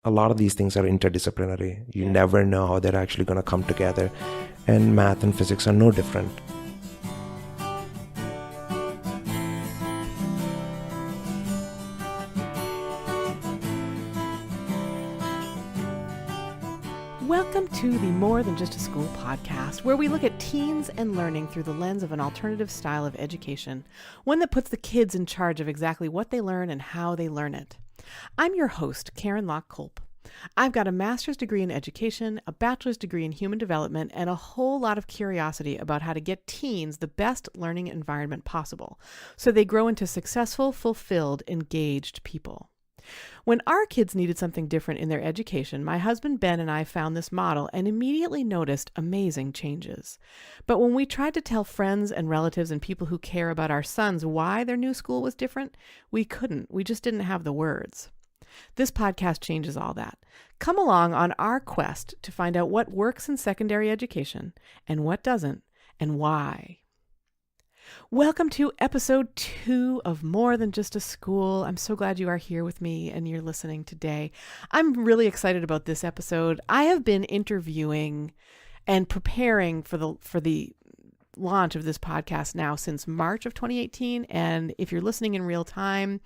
A lot of these things are interdisciplinary. You never know how they're actually going to come together. And math and physics are no different. Welcome to the More Than Just a School podcast, where we look at teens and learning through the lens of an alternative style of education, one that puts the kids in charge of exactly what they learn and how they learn it. I'm your host, Karen Locke-Kolb. I've got a master's degree in education, a bachelor's degree in human development, and a whole lot of curiosity about how to get teens the best learning environment possible, so they grow into successful, fulfilled, engaged people. When our kids needed something different in their education, my husband Ben and I found this model and immediately noticed amazing changes. But when we tried to tell friends and relatives and people who care about our sons why their new school was different, we couldn't. We just didn't have the words. This podcast changes all that. Come along on our quest to find out what works in secondary education and what doesn't, and why. Welcome to episode 2 of More Than Just a School. I'm so glad you are here with me and you're listening today. I'm really excited about this episode. I have been interviewing and preparing for the launch of this podcast now since March of 2018. And if you're listening in real time,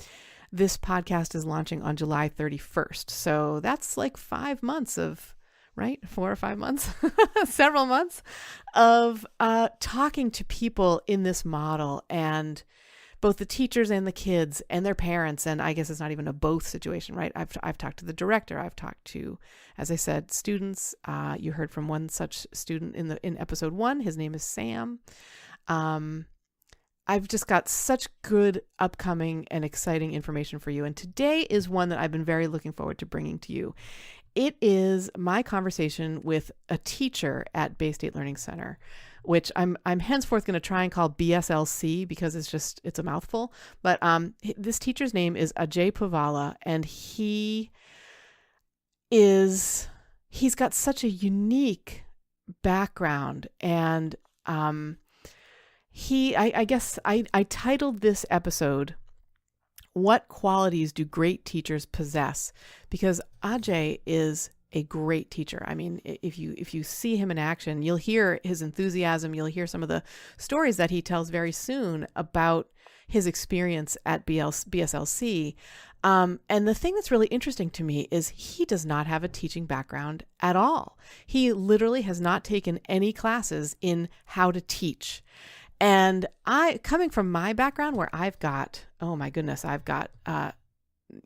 this podcast is launching on July 31st. So that's like 5 months of, right? 4 or 5 months, several months of talking to people in this model, and both the teachers and the kids and their parents. And I guess it's not even a both situation, right? I've talked to the director. I've talked to, as I said, students. You heard from one such student in episode 1. His name is Sam. I've just got such good upcoming and exciting information for you. And today is one that I've been very looking forward to bringing to you. It is my conversation with a teacher at Baystate Learning Center, which I'm henceforth going to try and call BSLC because it's a mouthful. But this teacher's name is Ajay Puvvala, and he's got such a unique background. And I guess I titled this episode, "What Qualities Do Great Teachers Possess?" Because Ajay is a great teacher. I mean, if you see him in action, you'll hear his enthusiasm. You'll hear some of the stories that he tells very soon about his experience at BSLC. And the thing that's really interesting to me is he does not have a teaching background at all. He literally has not taken any classes in how to teach. And coming from my background where I've got, oh my goodness, I've got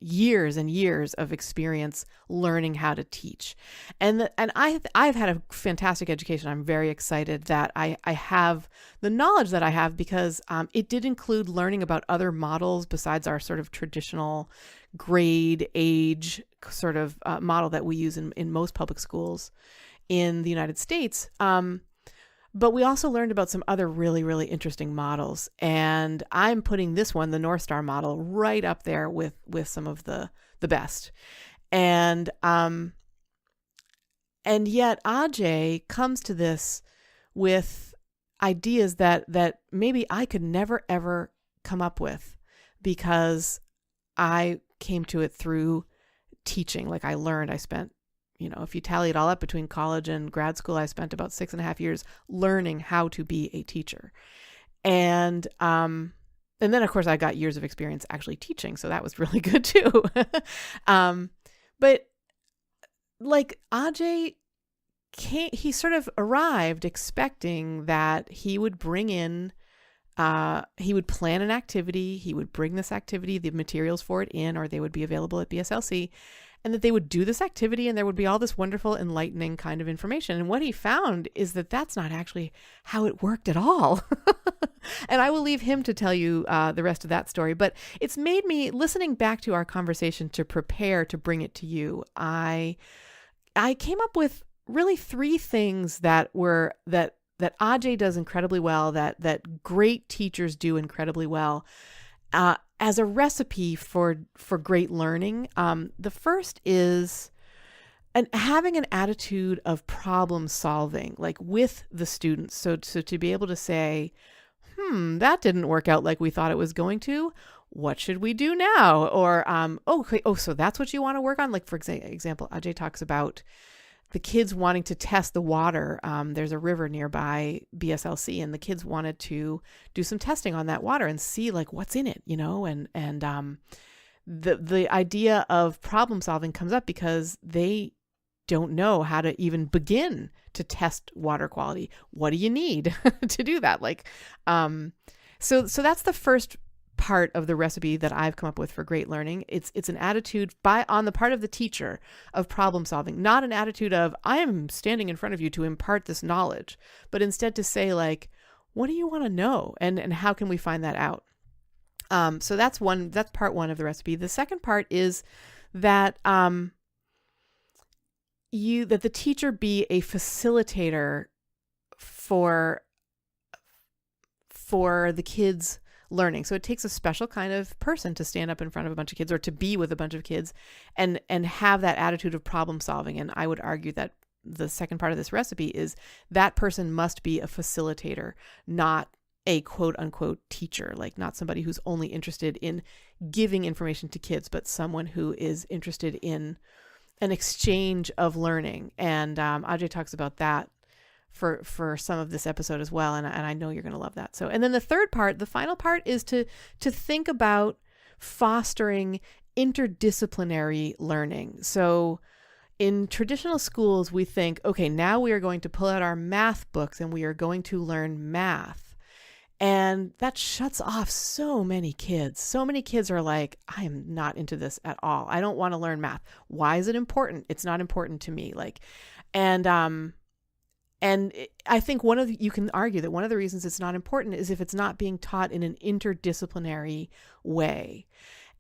years and years of experience learning how to teach. And I've had a fantastic education. I'm very excited that I have the knowledge that I have because it did include learning about other models besides our sort of traditional grade age sort of model that we use in most public schools in the United States. But we also learned about some other really, really interesting models. And I'm putting this one, the North Star model, right up there with some of the best. And yet Ajay comes to this with ideas that maybe I could never, ever come up with because I came to it through teaching. Like I spent, if you tally it all up between college and grad school, I spent about 6.5 years learning how to be a teacher. And then of course I got years of experience actually teaching. So that was really good too. But like Ajay he sort of arrived expecting that he would bring in, he would plan an activity. He would bring this activity, the materials for it in, or they would be available at BSLC. And that they would do this activity and there would be all this wonderful, enlightening kind of information. And what he found is that that's not actually how it worked at all. And I will leave him to tell you the rest of that story. But it's made me, listening back to our conversation to prepare to bring it to you, I came up with really 3 things that Ajay does incredibly well, that great teachers do incredibly well. As a recipe for great learning. The first is having an attitude of problem solving, like with the students. So to be able to say, that didn't work out like we thought it was going to. what should we do now? Or, so that's what you want to work on? Like, for example, Ajay talks about the kids wanting to test the water. There's a river nearby BSLC, and the kids wanted to do some testing on that water and see like what's in it, and the idea of problem solving comes up because they don't know how to even begin to test water quality. What do you need to do that? So that's the first part of the recipe that I've come up with for great learning. It's an attitude on the part of the teacher of problem solving, not an attitude of I am standing in front of you to impart this knowledge, but instead to say like, what do you want to know? And how can we find that out? So that's part one of the recipe. The second part is that, that the teacher be a facilitator for the kids' learning. So it takes a special kind of person to stand up in front of a bunch of kids or to be with a bunch of kids and have that attitude of problem solving. And I would argue that the second part of this recipe is that person must be a facilitator, not a quote unquote teacher, like not somebody who's only interested in giving information to kids, but someone who is interested in an exchange of learning. And Ajay talks about that for some of this episode as well. And I know you're going to love that. So, and then the third part, the final part is to think about fostering interdisciplinary learning. So in traditional schools, we think, okay, now we are going to pull out our math books and we are going to learn math. And that shuts off so many kids. So many kids are like, I am not into this at all. I don't want to learn math. Why is it important? It's not important to me. And I think you can argue that one of the reasons it's not important is if it's not being taught in an interdisciplinary way.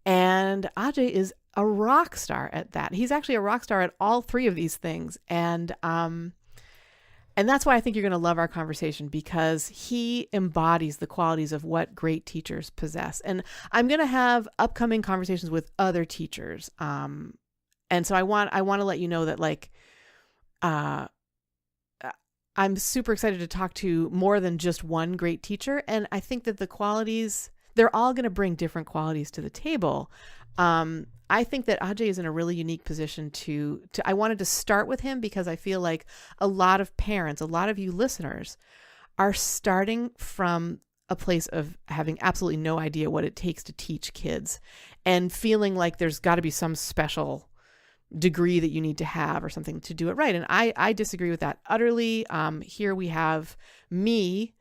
And Ajay is a rock star at that. He's actually a rock star at all three of these things. And that's why I think you're going to love our conversation, because he embodies the qualities of what great teachers possess. And I'm going to have upcoming conversations with other teachers. And so I want to let you know that I'm super excited to talk to more than just one great teacher. And I think that the qualities, they're all going to bring different qualities to the table. I think that Ajay is in a really unique position I wanted to start with him because I feel like a lot of parents, a lot of you listeners are starting from a place of having absolutely no idea what it takes to teach kids and feeling like there's got to be some special degree that you need to have or something to do it right. And I disagree with that utterly. Here we have me,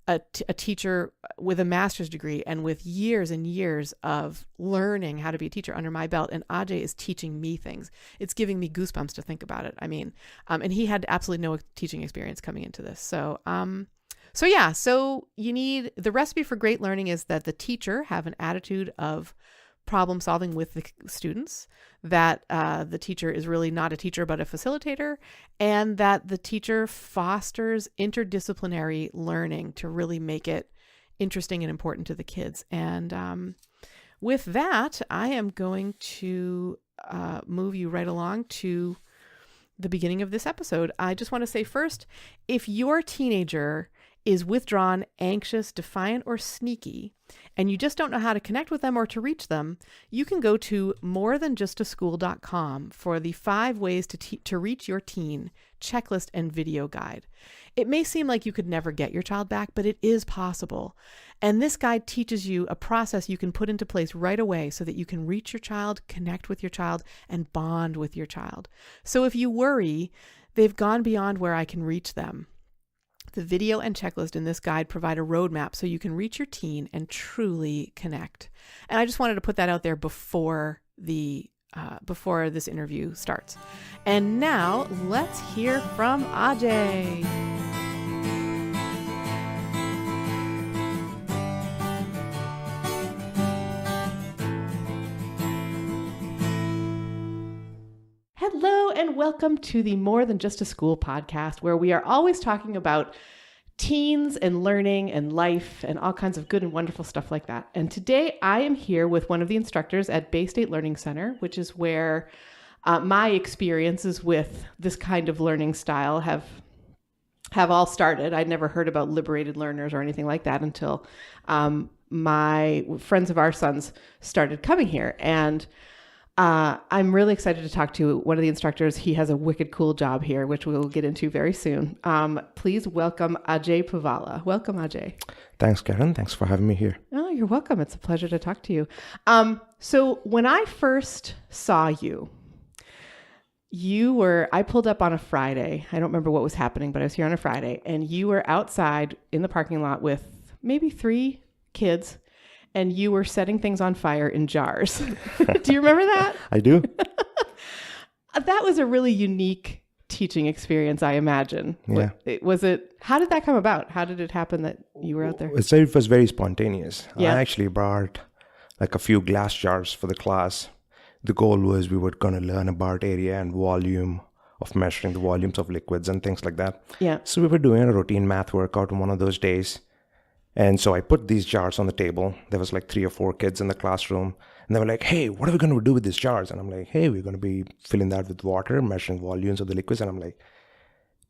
a teacher with a master's degree and with years and years of learning how to be a teacher under my belt. And Ajay is teaching me things. It's giving me goosebumps to think about it. I mean, and he had absolutely no teaching experience coming into this. So you need, the recipe for great learning is that the teacher have an attitude of problem solving with the students, that the teacher is really not a teacher but a facilitator, and that the teacher fosters interdisciplinary learning to really make it interesting and important to the kids. And with that, I am going to move you right along to the beginning of this episode. I just want to say first, if your teenager is withdrawn, anxious, defiant, or sneaky, and you just don't know how to connect with them or to reach them, you can go to morethanjustaschool.com for the 5 ways to reach your teen checklist and video guide. It may seem like you could never get your child back, but it is possible. And this guide teaches you a process you can put into place right away so that you can reach your child, connect with your child, and bond with your child. So if you worry, they've gone beyond where I can reach them, the video and checklist in this guide provide a roadmap so you can reach your teen and truly connect. And I just wanted to put that out there before this interview starts. And now let's hear from Ajay. Hello and welcome to the More Than Just a School podcast, where we are always talking about teens and learning and life and all kinds of good and wonderful stuff like that. And today I am here with one of the instructors at Baystate Learning Center, which is where my experiences with this kind of learning style have all started. I'd never heard about liberated learners or anything like that until my friends of our sons started coming here. And I'm really excited to talk to one of the instructors. He has a wicked cool job here, which we'll get into very soon. Please welcome Ajay Puvvala. Welcome, Ajay. Thanks, Karen. Thanks for having me here. Oh, you're welcome. It's a pleasure to talk to you. So when I first saw you, I pulled up on a Friday. I don't remember what was happening, but I was here on a Friday, and you were outside in the parking lot with maybe 3 kids, and you were setting things on fire in jars. Do you remember that? I do. That was a really unique teaching experience, I imagine. Yeah. How did that come about? How did it happen that you were out there? So it was very spontaneous. Yeah. I actually brought like a few glass jars for the class. The goal was we were going to learn about area and volume of measuring the volumes of liquids and things like that. Yeah. So we were doing a routine math workout on one of those days. And so I put these jars on the table. There was like 3 or 4 kids in the classroom. And they were like, hey, what are we going to do with these jars? And I'm like, hey, we're going to be filling that with water, measuring volumes of the liquids. And I'm like,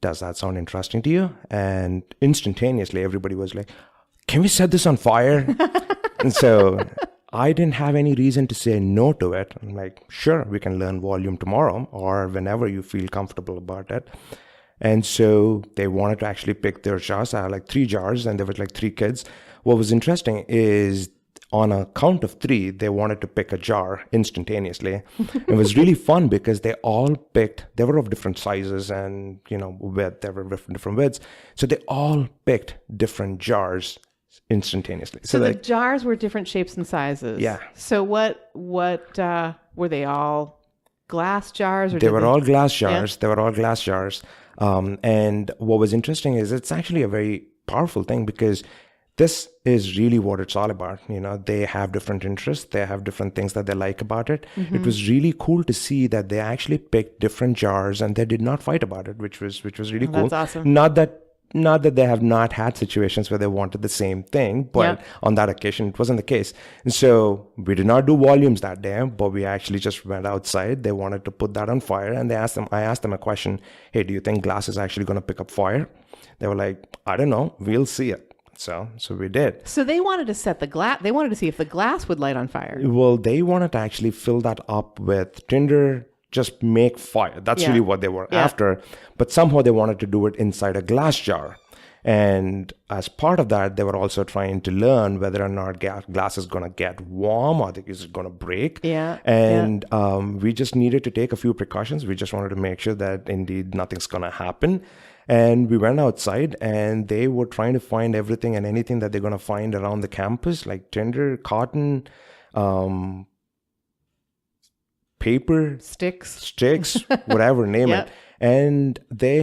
does that sound interesting to you? And instantaneously, everybody was like, can we set this on fire? And so I didn't have any reason to say no to it. I'm like, sure, we can learn volume tomorrow or whenever you feel comfortable about it. And so they wanted to actually pick their jars. I had like 3 jars and there was like 3 kids. What was interesting is on a count of 3, they wanted to pick a jar instantaneously. It was really fun because they were of different sizes and, width, they were different widths. So they all picked different jars instantaneously. So the jars were different shapes and sizes. Yeah. So what were they all glass jars? Or they were all glass jars. Yeah? They were all glass jars. And what was interesting is it's actually a very powerful thing because this is really what it's all about. They have different interests. They have different things that they like about it. Mm-hmm. It was really cool to see that they actually picked different jars and they did not fight about it, which was really cool. That's awesome. Not that they have not had situations where they wanted the same thing, but on that occasion, it wasn't the case. And so we did not do volumes that day, but we actually just went outside. They wanted to put that on fire. And I asked them a question. Hey, do you think glass is actually going to pick up fire? They were like, I don't know. We'll see it. So we did. So they wanted to set the glass. They wanted to see if the glass would light on fire. Well, they wanted to actually fill that up with tinder, just make fire. That's really what they were after. But somehow they wanted to do it inside a glass jar. And as part of that, they were also trying to learn whether or not glass is going to get warm or is it going to break. Yeah. And we just needed to take a few precautions. We just wanted to make sure that indeed nothing's going to happen. And we went outside and they were trying to find everything and anything that they're going to find around the campus, like tinder, cotton, paper, sticks, whatever, name it. And they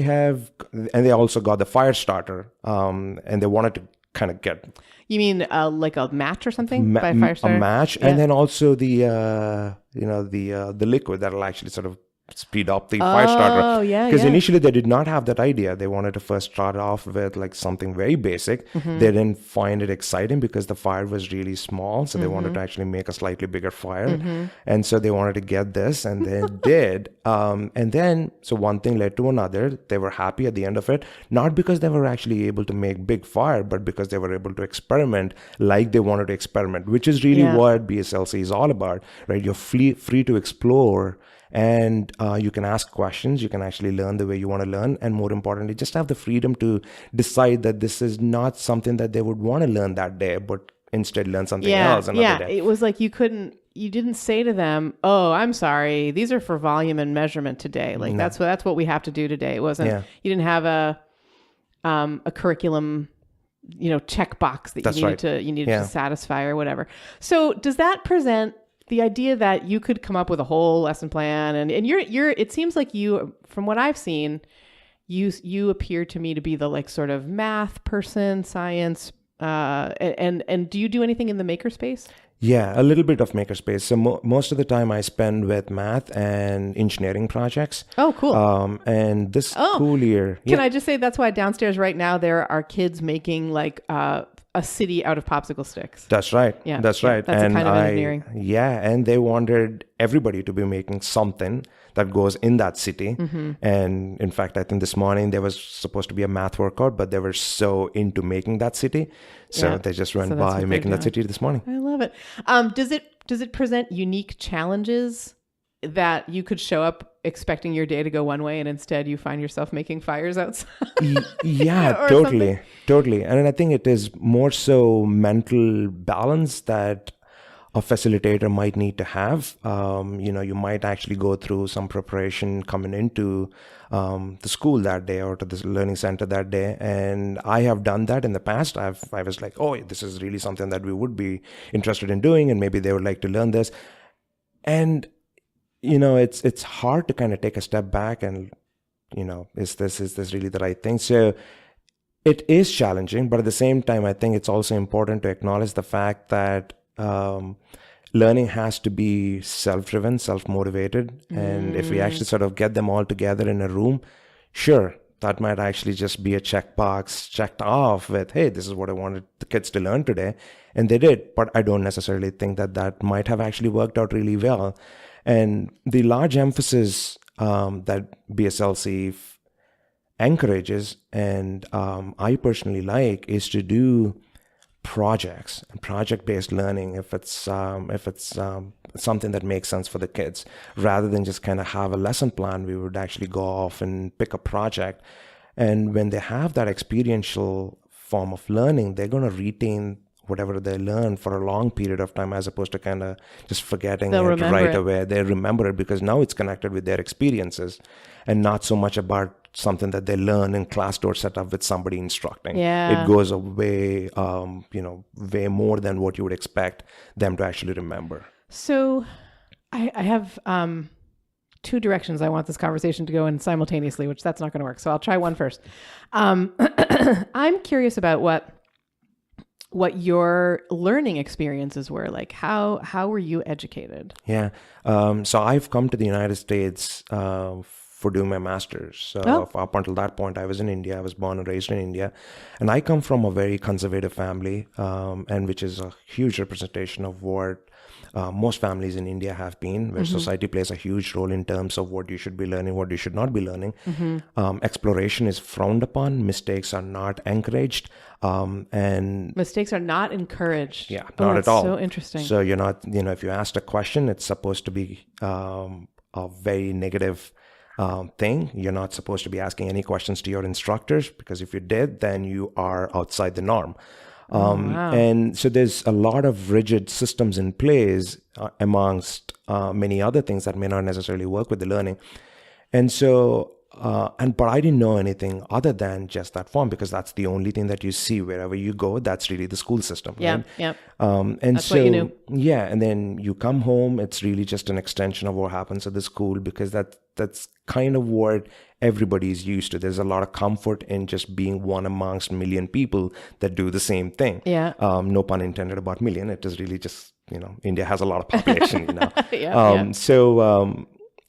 also got the fire starter, and they wanted to kind of get. You mean like a match or something by fire starter? A match, and then also the liquid that'll actually sort of speed up the fire starter. Oh, yeah. Because initially they did not have that idea. They wanted to first start off with like something very basic. Mm-hmm. They didn't find it exciting because the fire was really small. So they wanted to actually make a slightly bigger fire. Mm-hmm. And so they wanted to get this and they did. And then, so one thing led to another. They were happy at the end of it, not because they were actually able to make big fire, but because they were able to experiment like they wanted to experiment, which is really what BSLC is all about, right? You're free to explore. And you can ask questions. You can actually learn the way you want to learn. And more importantly, just have the freedom to decide that this is not something that they would want to learn that day, but instead learn something else another day. It was like you didn't say to them, oh, I'm sorry, these are for volume and measurement today. Like that's what we have to do today. It wasn't, you didn't have a curriculum, checkbox that you needed to satisfy or whatever. So does that present the idea that you could come up with a whole lesson plan and you're it seems like you, from what I've seen, you appear to me to be the like sort of math person, science, and do you do anything in the makerspace? Yeah, a little bit of makerspace. So most of the time I spend with math and engineering projects. Oh, cool. And this school year. Can I just say that's why downstairs right now there are kids making like a city out of popsicle sticks. That's right. Yeah, That's yeah, right. that's a kind of engineering. Yeah, and they wanted everybody to be making something that goes in that city. And in fact, I think this morning there was supposed to be a math workout, but they were so into making that city, so Yeah. they just So went that's by what making they're that city this morning. I love it. Does it present unique challenges that you could show up expecting your day to go one way and instead you find yourself making fires outside? Yeah, Or totally. Totally. And I think it is more so mental balance that a facilitator might need to have. You might actually go through some preparation coming into the school that day or to the learning center that day. And I have done that in the past. I was like, oh, this is really something that we would be interested in doing, and maybe they would like to learn this. And it's hard to kind of take a step back and, is this really the right thing? So it is challenging, but at the same time, I think it's also important to acknowledge the fact that learning has to be self-driven, self-motivated. And if we actually sort of get them all together in a room, sure, that might actually just be a checkbox checked off with, hey, this is what I wanted the kids to learn today. And they did, but I don't necessarily think that might have actually worked out really well. And the large emphasis that BSLC encourages, and I personally like, is to do projects and project-based learning if it's something that makes sense for the kids, rather than just kind of have a lesson plan. We would actually go off and pick a project, and when they have that experiential form of learning, they're going to retain whatever they learn for a long period of time, as opposed to kind of just forgetting it right away. They remember it because now it's connected with their experiences and not so much about something that they learn in class door setup with somebody instructing. Yeah. It goes away, way more than what you would expect them to actually remember. So I have two directions I want this conversation to go in simultaneously, which that's not going to work. So I'll try one first. I'm curious about what your learning experiences were like. How were you educated? Yeah. So I've come to the United States for doing my master's. So up until that point, I was in India. I was born and raised in India. And I come from a very conservative family, and which is a huge representation of what most families in India have been, where society plays a huge role in terms of what you should be learning, what you should not be learning. Exploration is frowned upon. Mistakes are not encouraged. And mistakes are not encouraged. Yeah, not at all. So interesting. So you're not, if you asked a question, it's supposed to be a very negative thing. You're not supposed to be asking any questions to your instructors, because if you did, then you are outside the norm. Wow. And so there's a lot of rigid systems in place amongst many other things that may not necessarily work with the learning. And so, but I didn't know anything other than just that form, because that's the only thing that you see wherever you go. That's really the school system. Yeah, right? yeah. And that's so, what you knew. Yeah, and then you come home. It's really just an extension of what happens at the school, because that's kind of what everybody is used to. There's a lot of comfort in just being one amongst a million people that do the same thing. Yeah. No pun intended about million. It is really just, India has a lot of population, Yeah.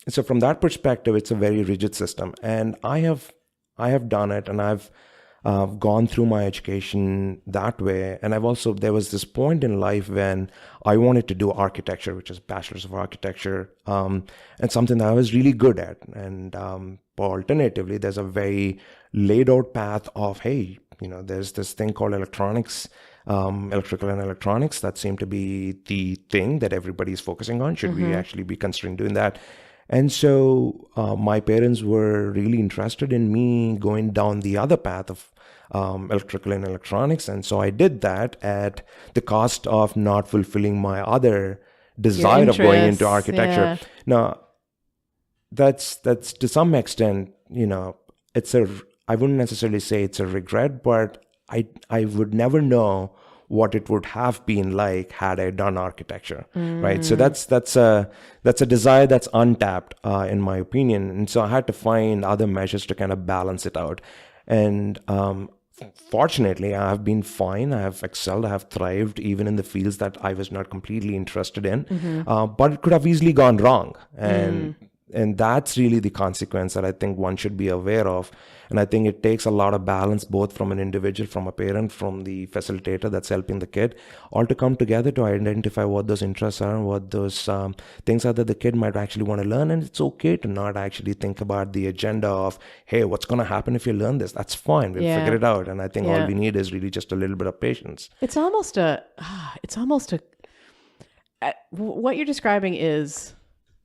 So from that perspective, it's a very rigid system. And I have done it, and I've gone through my education that way. And there was this point in life when I wanted to do architecture, which is Bachelor's of Architecture, and something that I was really good at. And alternatively, there's a very laid out path of, hey, there's this thing called electronics, electrical and electronics, that seemed to be the thing that everybody's focusing on. Should we actually be considering doing that? And so my parents were really interested in me going down the other path of electrical and electronics. And so I did that at the cost of not fulfilling my other desire of going into architecture. Yeah. Now, that's to some extent, I wouldn't necessarily say it's a regret, but I would never know what it would have been like had I done architecture, right? So that's a desire that's untapped, in my opinion. And so I had to find other measures to kind of balance it out. And fortunately, I have been fine. I have excelled. I have thrived even in the fields that I was not completely interested in. But it could have easily gone wrong. And and that's really the consequence that I think one should be aware of. And I think it takes a lot of balance, both from an individual, from a parent, from the facilitator that's helping the kid, all to come together to identify what those interests are and what those things are that the kid might actually want to learn. And it's okay to not actually think about the agenda of, hey, what's going to happen if you learn this? That's fine. We'll figure it out. And I think all we need is really just a little bit of patience. It's almost what you're describing is,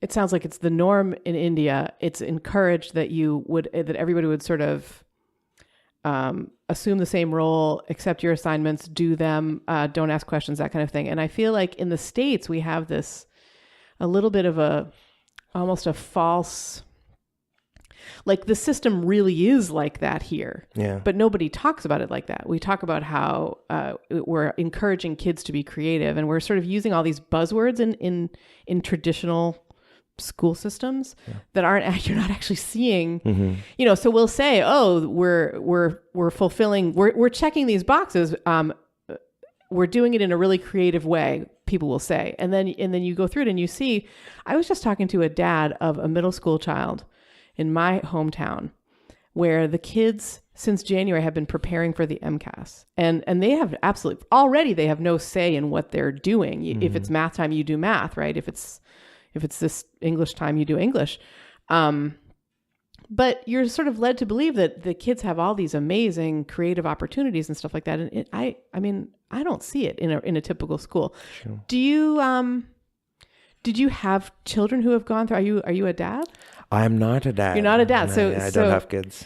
it sounds like it's the norm in India. It's encouraged that that everybody would sort of assume the same role, accept your assignments, do them, don't ask questions, that kind of thing. And I feel like in the States, we have a little bit of almost a false, like the system really is like that here. Yeah. But nobody talks about it like that. We talk about how we're encouraging kids to be creative, and we're sort of using all these buzzwords in traditional school systems that you're not actually seeing. So we'll say, oh, we're fulfilling, we're checking these boxes, we're doing it in a really creative way, people will say, and then you go through it and you see. I was just talking to a dad of a middle school child in my hometown, where the kids since January have been preparing for the MCAS, and they have they have no say in what they're doing. If it's math time, you do math, right? If it's this English time, you do English. But you're sort of led to believe that the kids have all these amazing creative opportunities and stuff like that. And I don't see it in a typical school. Sure. Did you have children who have gone through? Are you a dad? I am not a dad. You're not a dad. So I don't have kids.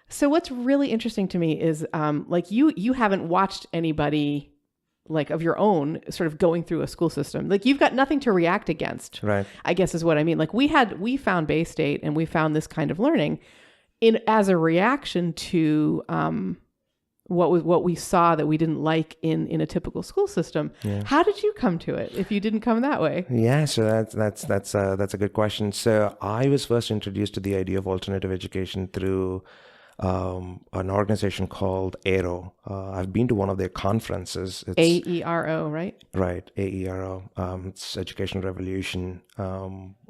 So what's really interesting to me is like you haven't watched anybody like of your own sort of going through a school system. Like you've got nothing to react against, right? I guess is what I mean. Like we found Baystate and we found this kind of learning as a reaction to what we saw that we didn't like in a typical school system. Yeah. How did you come to it if you didn't come that way? Yeah, so that's a good question. So I was first introduced to the idea of alternative education through an organization called AERO. I've been to one of their conferences. It's AERO, right? Right, AERO. It's Education Revolution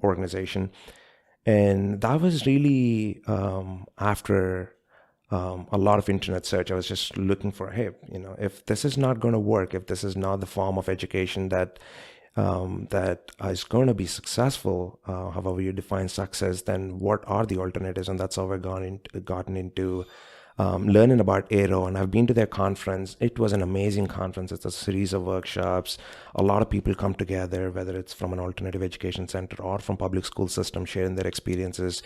organization. And that was really after a lot of internet search. I was just looking for, hey, if this is not going to work, if this is not the form of education that is going to be successful, however you define success, then what are the alternatives? And that's how I've gotten into learning about AERO. And I've been to their conference. It was an amazing conference. It's a series of workshops. A lot of people come together, whether it's from an alternative education center or from public school system, sharing their experiences,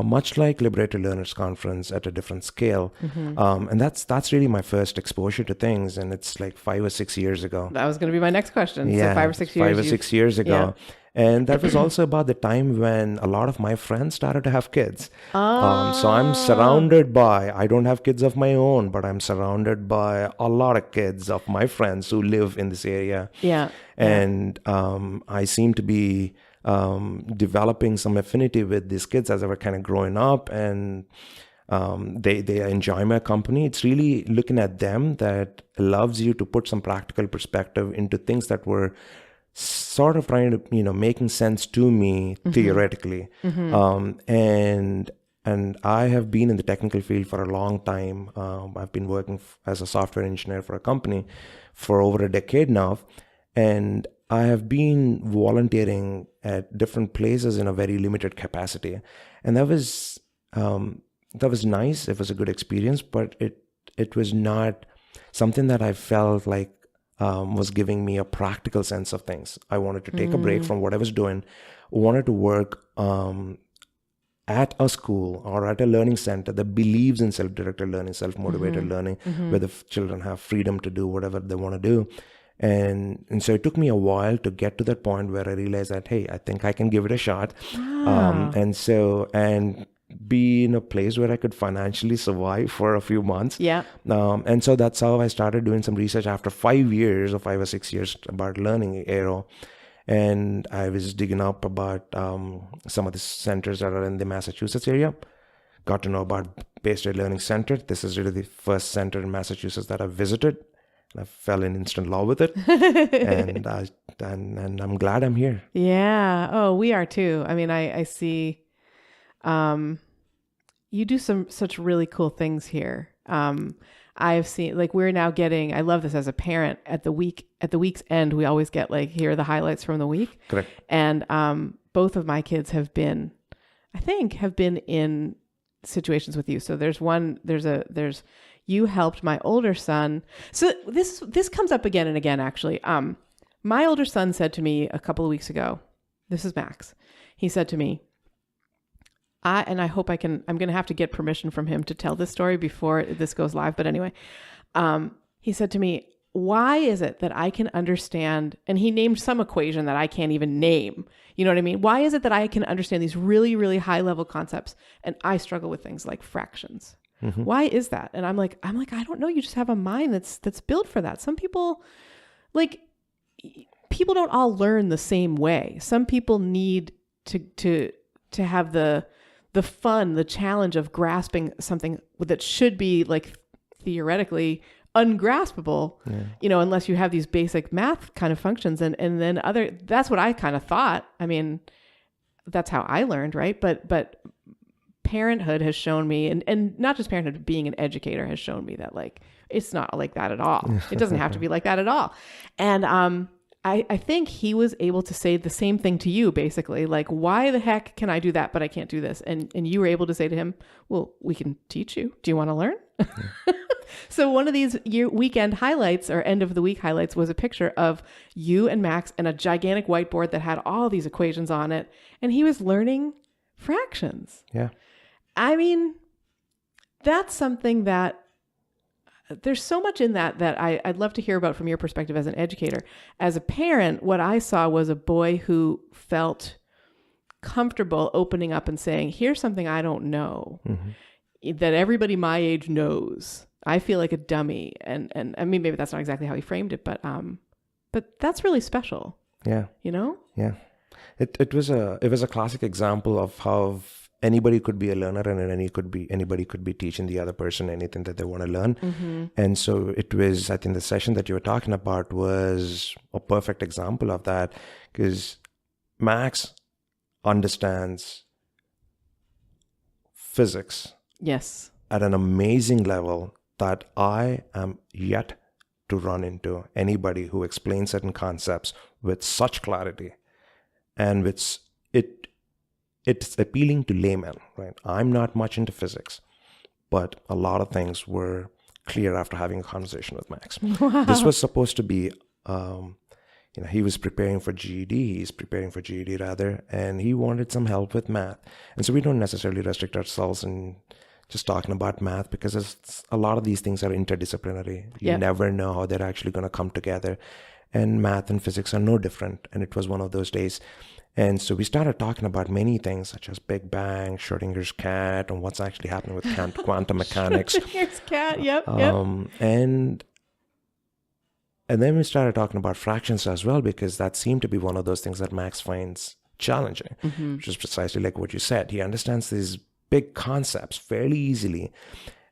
much like Liberated Learners Conference at a different scale. And that's really my first exposure to things. And it's like 5 or 6 years ago. That was going to be my next question. Yeah, so 5 or 6 years. 5 or 6 years ago. Yeah. And that was also about the time when a lot of my friends started to have kids. So I'm surrounded by, I don't have kids of my own, but I'm surrounded by a lot of kids of my friends who live in this area. Yeah. And I seem to be developing some affinity with these kids as they were kind of growing up, and they enjoy my company. It's really looking at them that allows you to put some practical perspective into things that were sort of trying to, making sense to me theoretically. And I have been in the technical field for a long time. I've been working as a software engineer for a company for over a decade now. And I have been volunteering at different places in a very limited capacity. And that was nice. It was a good experience, but it was not something that I felt like was giving me a practical sense of things. I wanted to take a break from what I was doing, wanted to work at a school or at a learning center that believes in self-directed learning, self-motivated learning, where the children have freedom to do whatever they want to do. And so it took me a while to get to that point where I realized that, hey, I think I can give it a shot. Wow. And be in a place where I could financially survive for a few months. Yeah. And so that's how I started doing some research after 5 years or 5 or 6 years about learning AERO. And I was digging up about some of the centers that are in the Massachusetts area. Got to know about Baystate Learning Center. This is really the first center in Massachusetts that I visited. And I fell in instant love with it. And I and I'm glad I'm here. Yeah. Oh, we are too. I mean, I see, you do such really cool things here. I've seen, like, we're now getting, I love this as a parent, at the week's end, we always get like, here are the highlights from the week. Correct. And both of my kids have been in situations with you. So there's you helped my older son. So this comes up again and again, actually. My older son said to me a couple of weeks ago, this is Max. He said to me, I'm going to have to get permission from him to tell this story before this goes live. But anyway, he said to me, why is it that I can understand, and he named some equation that I can't even name. You know what I mean? Why is it that I can understand these really, really high level concepts and I struggle with things like fractions? Mm-hmm. Why is that? And I'm like, I don't know. You just have a mind that's built for that. Some people, like, people don't all learn the same way. Some people need to have the fun, the challenge of grasping something that should be, like, theoretically ungraspable, unless you have these basic math kind of functions. And then that's what I kind of thought. I mean, that's how I learned, right? But parenthood has shown me, and not just parenthood, but being an educator has shown me that, like, it's not like that at all. It doesn't have to be like that at all. And I think he was able to say the same thing to you, basically, like, why the heck can I do that, but I can't do this? And you were able to say to him, well, we can teach you. Do you want to learn? So one of these weekend highlights, or end of the week highlights, was a picture of you and Max and a gigantic whiteboard that had all these equations on it. And he was learning fractions. Yeah. I mean, that's something that there's so much in that I'd love to hear about from your perspective as an educator. As a parent, what I saw was a boy who felt comfortable opening up and saying, here's something I don't know, that everybody my age knows. I feel like a dummy. And I mean, maybe that's not exactly how he framed it, but that's really special. Yeah. You know? Yeah. It was a classic example of how anybody could be a learner, and anybody could be teaching the other person anything that they want to learn. Mm-hmm. And so it was, I think the session that you were talking about was a perfect example of that, because Max understands physics. Yes. At an amazing level that I am yet to run into anybody who explains certain concepts with such clarity and with it's appealing to laymen, right? I'm not much into physics, but a lot of things were clear after having a conversation with Max. Wow. This was supposed to be, he was preparing for GED. He's preparing for GED rather, and he wanted some help with math. And so we don't necessarily restrict ourselves in just talking about math, because a lot of these things are interdisciplinary. You never know how they're actually going to come together. And math and physics are no different. And it was one of those days. And so we started talking about many things, such as Big Bang, Schrödinger's cat, and what's actually happening with quantum mechanics. Schrödinger's cat, yep. And then we started talking about fractions as well, because that seemed to be one of those things that Max finds challenging, which is precisely like what you said. He understands these big concepts fairly easily,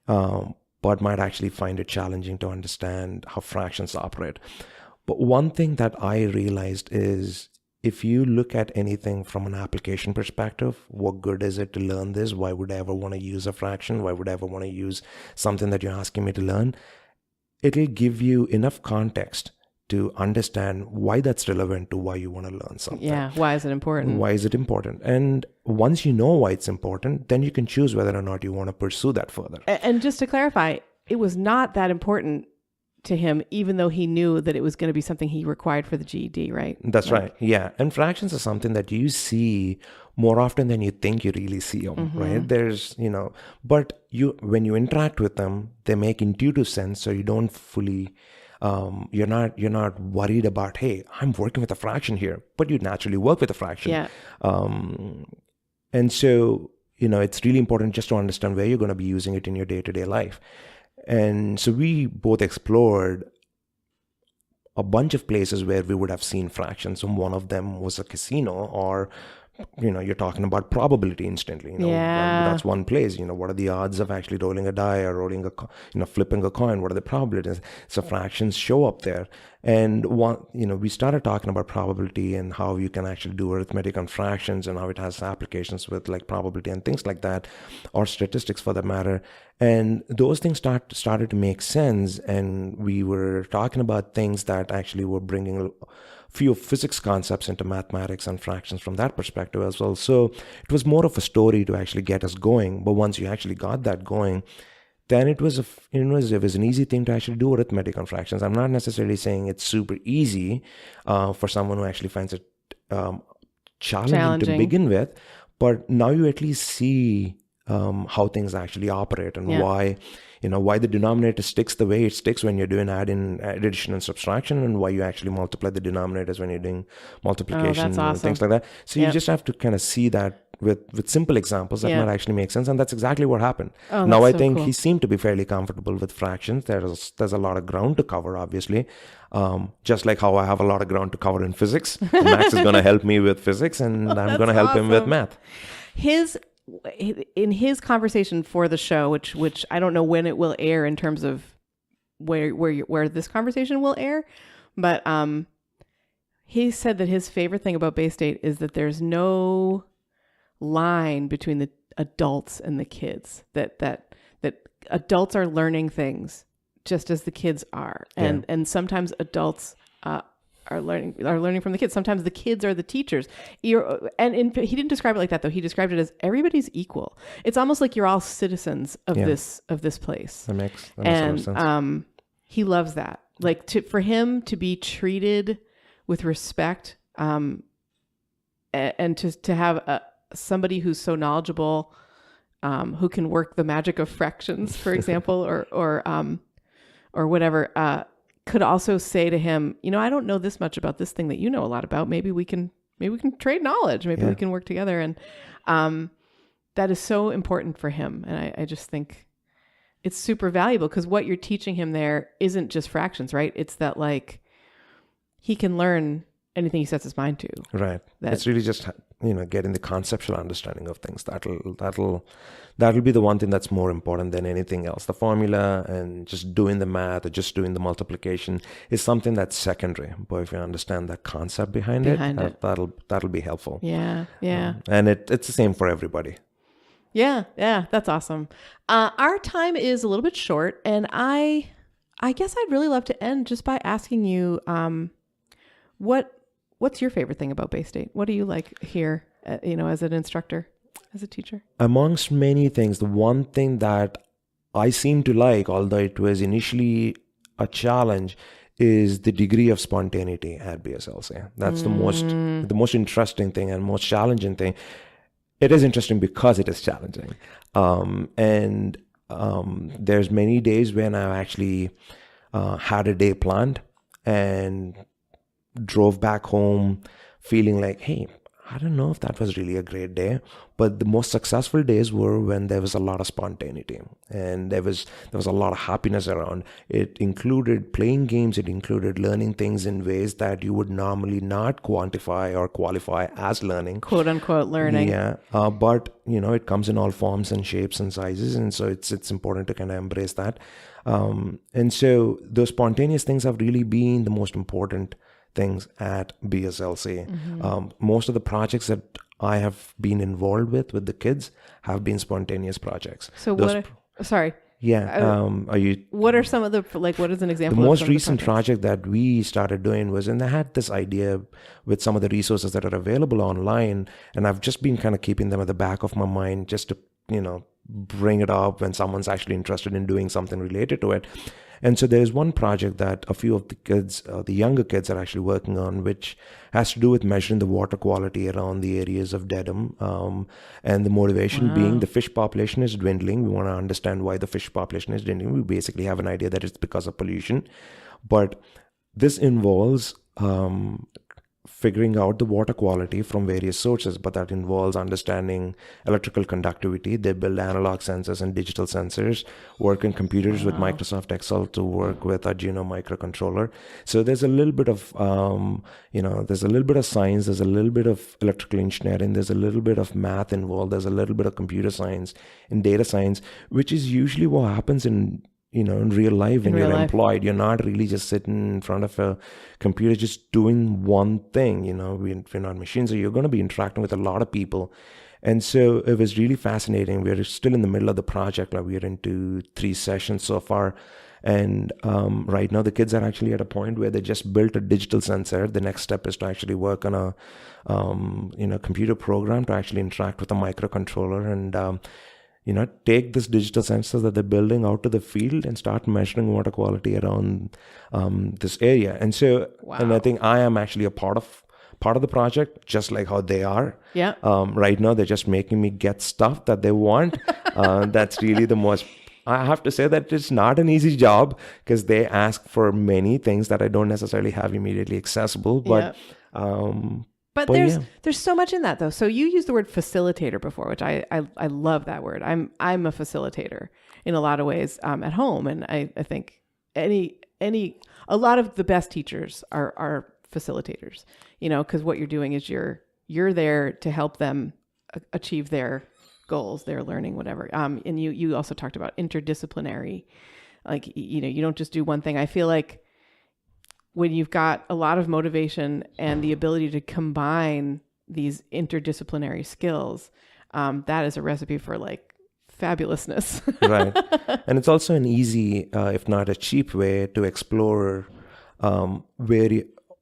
but might actually find it challenging to understand how fractions operate. But one thing that I realized is, if you look at anything from an application perspective, what good is it to learn this? Why would I ever want to use a fraction? Why would I ever want to use something that you're asking me to learn? It'll give you enough context to understand why that's relevant to why you want to learn something. Yeah, why is it important? Why is it important? And once you know why it's important, then you can choose whether or not you want to pursue that further. And just to clarify, it was not that important to him, even though he knew that it was going to be something he required for the GED, right? That's right. Yeah. And fractions are something that you see more often than you think you really see them, right? There's, but when you interact with them, they make intuitive sense. So you don't fully, you're not worried about, hey, I'm working with a fraction here, but you naturally work with a fraction. Yeah. And so, it's really important just to understand where you're going to be using it in your day-to-day life. And so we both explored a bunch of places where we would have seen fractions. And one of them was a casino, or you're talking about probability instantly. That's one place. What are the odds of actually rolling a die or flipping a coin? What are the probabilities? So fractions show up there. And we started talking about probability and how you can actually do arithmetic on fractions and how it has applications with like probability and things like that, or statistics for that matter. And those things started to make sense. And we were talking about things that actually were bringing few physics concepts into mathematics and fractions from that perspective as well. So it was more of a story to actually get us going. But once you actually got that going, then it was an easy thing to actually do arithmetic on fractions. I'm not necessarily saying it's super easy for someone who actually finds it challenging to begin with, but now you at least see how things actually operate and why the denominator sticks the way it sticks when you're doing addition and subtraction, and why you actually multiply the denominators when you're doing multiplication and things like that. So you just have to kind of see that with simple examples that might actually make sense. And that's exactly what happened. Now I think he seemed to be fairly comfortable with fractions. There's a lot of ground to cover, obviously. Just like how I have a lot of ground to cover in physics. Max is going to help me with physics, and I'm going to help him with math. In his conversation for the show, which I don't know when it will air in terms of where this conversation will air, but he said that his favorite thing about Baystate is that there's no line between the adults and the kids, that adults are learning things just as the kids are, and sometimes adults are learning from the kids. Sometimes the kids are the teachers. He didn't describe it like that though. He described it as everybody's equal. It's almost like you're all citizens of this place. That makes a lot of sense. He loves that. Like for him to be treated with respect, and to have somebody who's so knowledgeable, who can work the magic of fractions, for example, or whatever, could also say to him, I don't know this much about this thing that you know a lot about. Maybe we can trade knowledge. Maybe we can work together. And that is so important for him. And I just think it's super valuable, because what you're teaching him there isn't just fractions, right? It's that like he can learn anything he sets his mind to. Right. It's really just getting the conceptual understanding of things. That'll be the one thing that's more important than anything else. The formula and just doing the math or just doing the multiplication is something that's secondary. But if you understand the concept behind it, that'll be helpful. Yeah. And it's the same for everybody. Yeah, that's awesome. Our time is a little bit short, and I guess I'd really love to end just by asking you, what's your favorite thing about Baystate? What do you like here, as an instructor, as a teacher? Amongst many things, the one thing that I seem to like, although it was initially a challenge, is the degree of spontaneity at BSLC. That's the most interesting thing and most challenging thing. It is interesting because it is challenging. And there's many days when I actually had a day planned and drove back home feeling like, hey, I don't know if that was really a great day. But the most successful days were when there was a lot of spontaneity and there was a lot of happiness around. It included playing games. It included learning things in ways that you would normally not quantify or qualify as learning. Quote unquote learning. Yeah. But, it comes in all forms and shapes and sizes. And so it's important to kind of embrace that. And so those spontaneous things have really been the most important things at BSLC. Mm-hmm. Most of the projects that I have been involved with the kids have been spontaneous projects. So sorry. Yeah. What are some of the, what is an example? The most recent project that we started doing was, and I had this idea with some of the resources that are available online, and I've just been kind of keeping them at the back of my mind just to, bring it up when someone's actually interested in doing something related to it. And so there's one project that a few of the kids, the younger kids, are actually working on, which has to do with measuring the water quality around the areas of Dedham. And the motivation being the fish population is dwindling. We want to understand why the fish population is dwindling. We basically have an idea that it's because of pollution. But this involves figuring out the water quality from various sources, but that involves understanding electrical conductivity. They build analog sensors and digital sensors, work in computers with Microsoft Excel to work with Arduino microcontroller. So there's a little bit of, there's a little bit of science, there's a little bit of electrical engineering, there's a little bit of math involved, there's a little bit of computer science and data science, which is usually what happens in real life when you're employed. You're not really just sitting in front of a computer just doing one thing. We're not machines, so you're going to be interacting with a lot of people. And so it was really fascinating. We're still in the middle of the project. Now we're into 3 sessions so far. And right now the kids are actually at a point where they just built a digital sensor. The next step is to actually work on a computer program to actually interact with a microcontroller and take this digital sensor that they're building out to the field and start measuring water quality around this area. And so, and I think I am actually a part of the project, just like how they are. Yeah. Right now, they're just making me get stuff that they want. That's really the most. I have to say that it's not an easy job because they ask for many things that I don't necessarily have immediately accessible. But But there's so much in that though. So you used the word facilitator before, which I love that word. I'm a facilitator in a lot of ways at home, and I think a lot of the best teachers are facilitators. Because what you're doing is you're there to help them achieve their goals, their learning, whatever. And you also talked about interdisciplinary, like you don't just do one thing. I feel like when you've got a lot of motivation and the ability to combine these interdisciplinary skills, that is a recipe for like fabulousness. Right. And it's also an easy, if not a cheap way to explore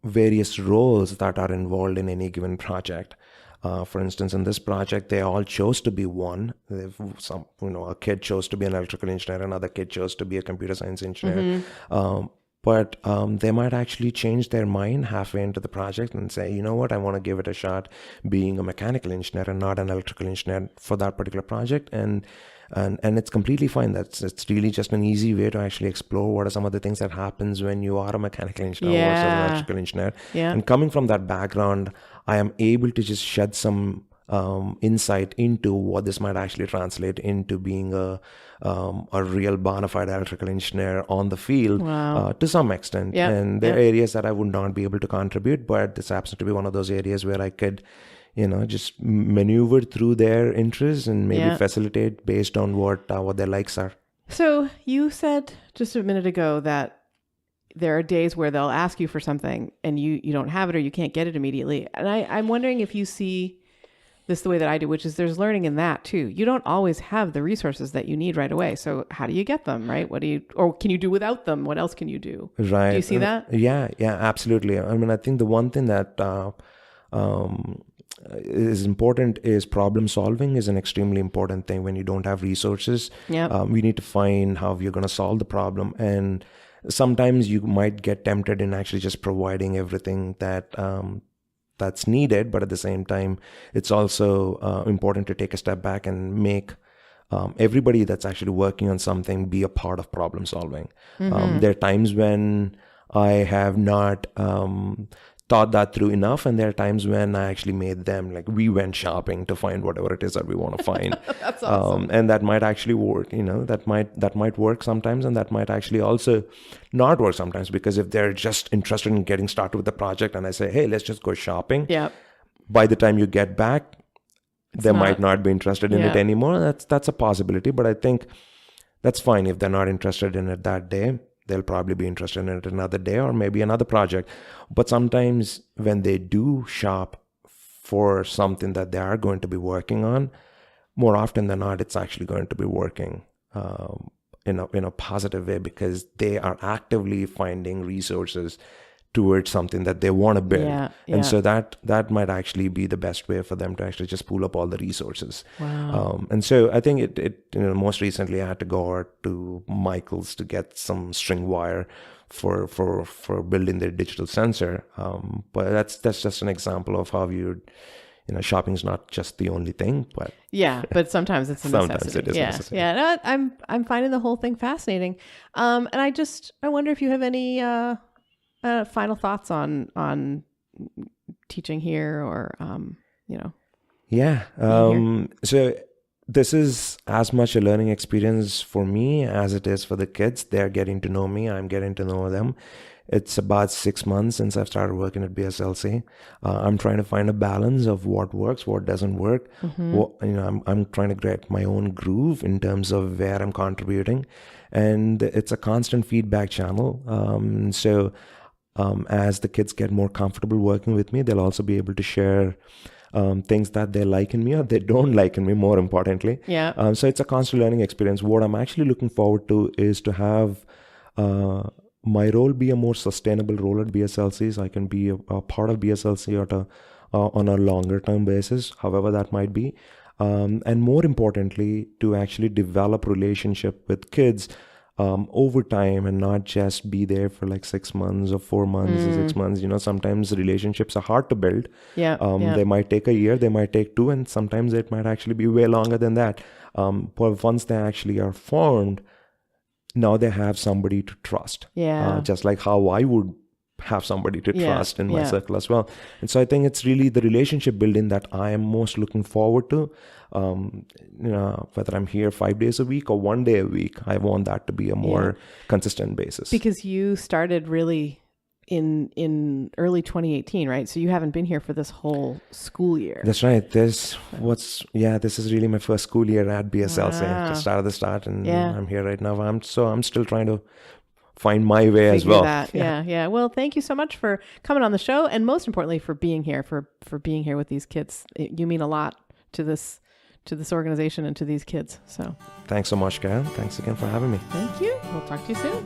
various roles that are involved in any given project. For instance, in this project, they all chose to be one. A kid chose to be an electrical engineer, another kid chose to be a computer science engineer. Mm-hmm. But they might actually change their mind halfway into the project and say, you know what, I want to give it a shot being a mechanical engineer and not an electrical engineer for that particular project. And it's completely fine. It's really just an easy way to actually explore what are some of the things that happens when you are a mechanical engineer versus an electrical engineer. Yeah. And coming from that background, I am able to just shed some insight into what this might actually translate into being a real bona fide electrical engineer on the field. Wow. To some extent. Yep. And there are areas that I would not be able to contribute, but this happens to be one of those areas where I could just maneuver through their interests and maybe facilitate based on what their likes are. So you said just a minute ago that there are days where they'll ask you for something and you don't have it or you can't get it immediately. And I'm wondering if you see this the way that I do, which is there's learning in that too. You don't always have the resources that you need right away. So how do you get them, right? Or can you do without them? What else can you do? Right. Do you see that? Yeah, absolutely. I mean, I think the one thing that is important is problem solving is an extremely important thing when you don't have resources. Yeah. We need to find how we're going to solve the problem. And sometimes you might get tempted in actually just providing everything that's needed, but at the same time, it's also important to take a step back and make everybody that's actually working on something be a part of problem solving. Mm-hmm. There are times when I have not thought that through enough, and there are times when I actually made them, like we went shopping to find whatever it is that we want to find. That's awesome. And that might actually work, that might work sometimes, and that might actually also not work sometimes, because if they're just interested in getting started with the project and I say, hey, let's just go shopping. Yeah. By the time you get back, they might not be interested in it anymore. That's a possibility, but I think that's fine. If they're not interested in it that day, they'll probably be interested in it another day or maybe another project. But sometimes when they do shop for something that they are going to be working on, more often than not, it's actually going to be working in a positive way, because they are actively finding resources towards something that they want to build. Yeah. And so that might actually be the best way for them to actually just pull up all the resources. Wow. And so I think it most recently I had to go out to Michael's to get some string wire for building their digital sensor. But that's just an example of how shopping is not just the only thing, but but sometimes it's a necessity. Sometimes it is a necessity. Yeah. No, I'm finding the whole thing fascinating. And I wonder if you have any final thoughts on teaching here or, Yeah. So this is as much a learning experience for me as it is for the kids. They're getting to know me. I'm getting to know them. It's about 6 months since I've started working at BSLC. I'm trying to find a balance of what works, what doesn't work. I'm trying to get my own groove in terms of where I'm contributing, and it's a constant feedback channel. So as the kids get more comfortable working with me, they'll also be able to share things that they like in me or they don't like in me, more importantly. Yeah. So it's a constant learning experience. What I'm actually looking forward to is to have my role be a more sustainable role at BSLC, so I can be a part of BSLC on a longer term basis, however that might be. And more importantly, to actually develop relationship with kids over time and not just be there for like 6 months or 4 months or 6 months. Sometimes relationships are hard to build. They might take a year, they might take 2, and sometimes it might actually be way longer than that. But once they actually are formed, now they have somebody to trust. Just like how I would have somebody to trust in my circle as well. And so I think it's really the relationship building that I am most looking forward to. Whether I'm here 5 days a week or 1 day a week, I want that to be a more consistent basis. Because you started really in early 2018, right? So you haven't been here for this whole school year. That's right. This is really my first school year at BSLC. Wow. Just started the start, and I'm here right now. I'm still trying to find my way as well. Yeah. Well, thank you so much for coming on the show, and most importantly for being here, for being here with these kids. You mean a lot to this organization and to these kids. So thanks so much, Karen. Thanks again for having me. Thank you. We'll talk to you soon.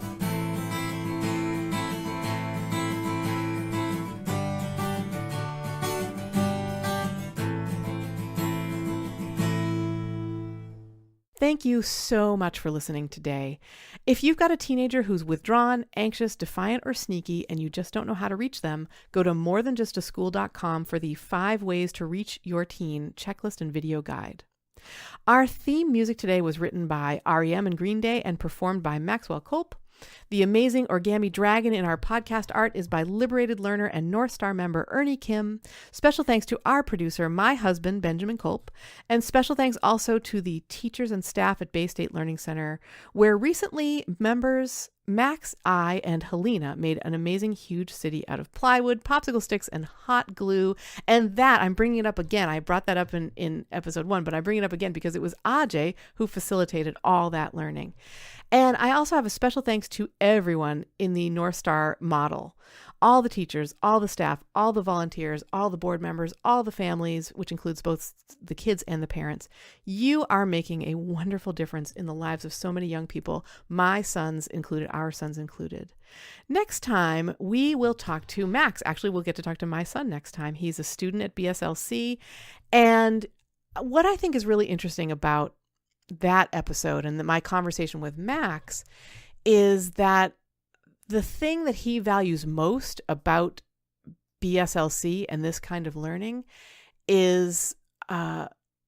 Thank you so much for listening today. If you've got a teenager who's withdrawn, anxious, defiant, or sneaky, and you just don't know how to reach them, go to morethanjustaschool.com for the 5 ways to reach your teen checklist and video guide. Our theme music today was written by REM and Green Day and performed by Maxwell Culp. The amazing origami dragon in our podcast art is by Liberated Learner and North Star member Ernie Kim. Special thanks to our producer, my husband, Benjamin Culp. And special thanks also to the teachers and staff at Baystate Learning Center, where recently members Max, I, and Helena made an amazing huge city out of plywood, popsicle sticks, and hot glue. And that, I'm bringing it up again. I brought that up in episode 1, but I bring it up again because it was Ajay who facilitated all that learning. And I also have a special thanks to everyone in the North Star model. All the teachers, all the staff, all the volunteers, all the board members, all the families, which includes both the kids and the parents. You are making a wonderful difference in the lives of so many young people, my sons included, our sons included. Next time, we will talk to Max. Actually, we'll get to talk to my son next time. He's a student at BSLC. And what I think is really interesting about that episode and my conversation with Max is that the thing that he values most about BSLC and this kind of learning is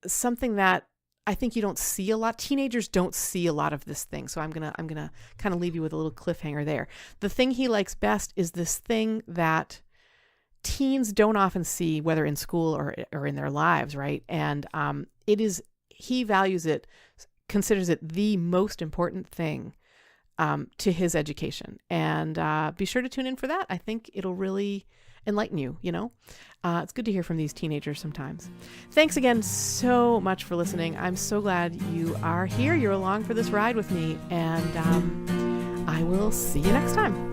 something that I think you don't see a lot. Teenagers don't see a lot of this thing. So I'm gonna kind of leave you with a little cliffhanger there. The thing he likes best is this thing that teens don't often see, whether in school or in their lives, right? And he values it, considers it the most important thing to his education. And be sure to tune in for that. I think it'll really enlighten you, It's good to hear from these teenagers sometimes. Thanks again so much for listening. I'm so glad you are here. You're along for this ride with me. And I will see you next time.